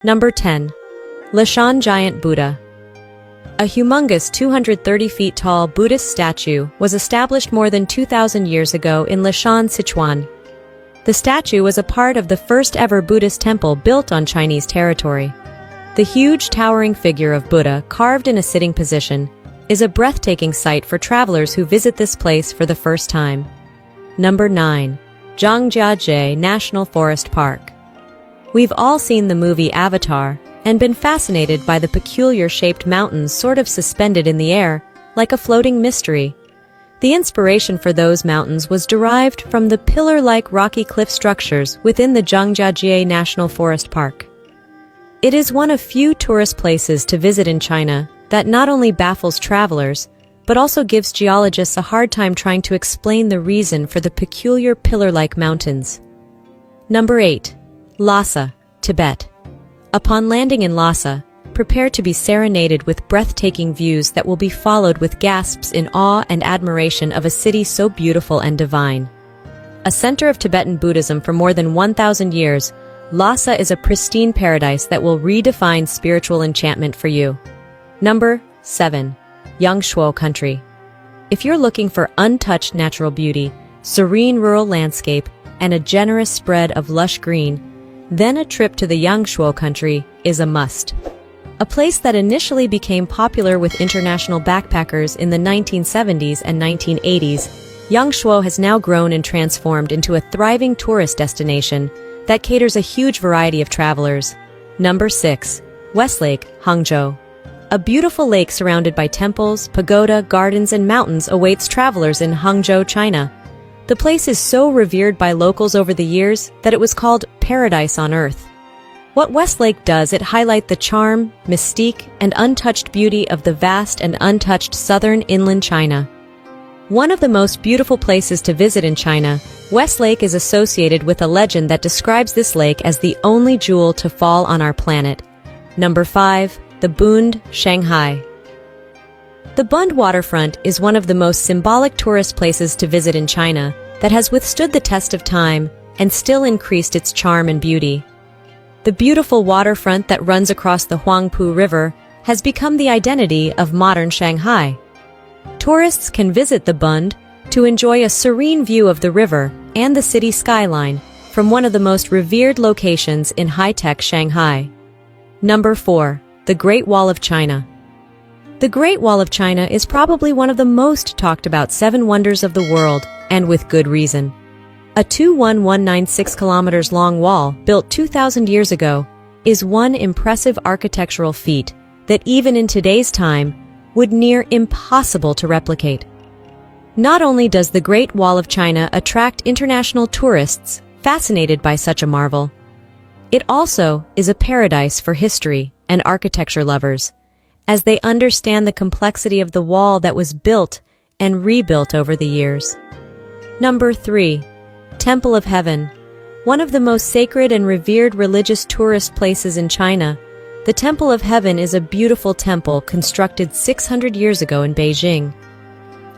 Number 10. Lishan Giant Buddha. A humongous 230 feet tall Buddhist statue was established more than 2,000 years ago in Lishan, Sichuan. The statue was a part of the first ever Buddhist temple built on Chinese territory. The huge towering figure of Buddha, carved in a sitting position, is a breathtaking sight for travelers who visit this place for the first time. Number 9. Zhangjiajie National Forest Park. We've all seen the movie Avatar and been fascinated by the peculiar-shaped mountains sort of suspended in the air, like a floating mystery. The inspiration for those mountains was derived from the pillar-like rocky cliff structures within the Zhangjiajie National Forest Park. It is one of few tourist places to visit in China that not only baffles travelers, but also gives geologists a hard time trying to explain the reason for the peculiar pillar-like mountains. Number 8. Lhasa, Tibet. Upon landing in Lhasa, prepare to be serenaded with breathtaking views that will be followed with gasps in awe and admiration of a city so beautiful and divine. A center of Tibetan Buddhism for more than 1,000 years, Lhasa is a pristine paradise that will redefine spiritual enchantment for you. Number 7. Yangshuo Country. If you're looking for untouched natural beauty, serene rural landscape, and a generous spread of lush green, then a trip to the Yangshuo country is a must. A place that initially became popular with international backpackers in the 1970s and 1980s, Yangshuo has now grown and transformed into a thriving tourist destination that caters a huge variety of travelers. Number 6. Westlake, Hangzhou. A beautiful lake surrounded by temples, pagoda, gardens, and mountains awaits travelers in Hangzhou, China. The place is so revered by locals over the years that it was called Paradise on Earth. What Westlake does, it highlights the charm, mystique, and untouched beauty of the vast and untouched southern inland China. One of the most beautiful places to visit in China, Westlake is associated with a legend that describes this lake as the only jewel to fall on our planet. Number 5. The Bund, Shanghai. The Bund waterfront is one of the most symbolic tourist places to visit in China that has withstood the test of time and still increased its charm and beauty. The beautiful waterfront that runs across the Huangpu River has become the identity of modern Shanghai. Tourists can visit the Bund to enjoy a serene view of the river and the city skyline from one of the most revered locations in high-tech Shanghai. Number 4. The Great Wall of China. The Great Wall of China is probably one of the most talked about 7 wonders of the world, and with good reason. A 2,196 kilometers long wall built 2,000 years ago is one impressive architectural feat that even in today's time would near impossible to replicate. Not only does the Great Wall of China attract international tourists fascinated by such a marvel, it also is a paradise for history and architecture lovers, as they understand the complexity of the wall that was built and rebuilt over the years. Number 3. Temple of Heaven. One of the most sacred and revered religious tourist places in China, the Temple of Heaven is a beautiful temple constructed 600 years ago in Beijing.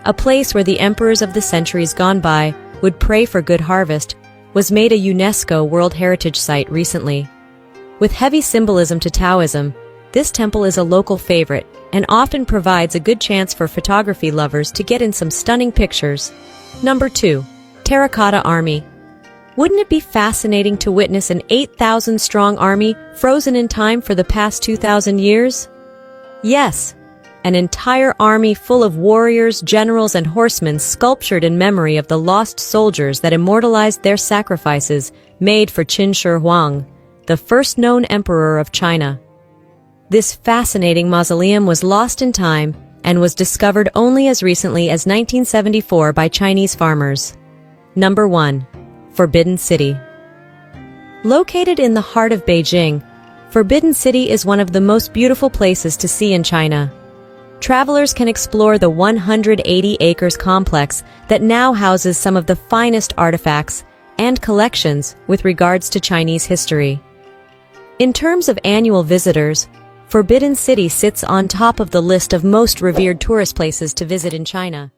A place where the emperors of the centuries gone by would pray for good harvest was made a UNESCO World Heritage Site recently. With heavy symbolism to Taoism, this temple is a local favorite and often provides a good chance for photography lovers to get in some stunning pictures. Number 2. Terracotta Army. Wouldn't it be fascinating to witness an 8,000-strong army frozen in time for the past 2,000 years? Yes, an entire army full of warriors, generals, and horsemen sculptured in memory of the lost soldiers that immortalized their sacrifices made for Qin Shi Huang, the first known emperor of China. This fascinating mausoleum was lost in time and was discovered only as recently as 1974 by Chinese farmers. Number 1. Forbidden City. Located in the heart of Beijing, Forbidden City is one of the most beautiful places to see in China. Travelers can explore the 180 acres complex that now houses some of the finest artifacts and collections with regards to Chinese history. In terms of annual visitors, Forbidden City sits on top of the list of most revered tourist places to visit in China.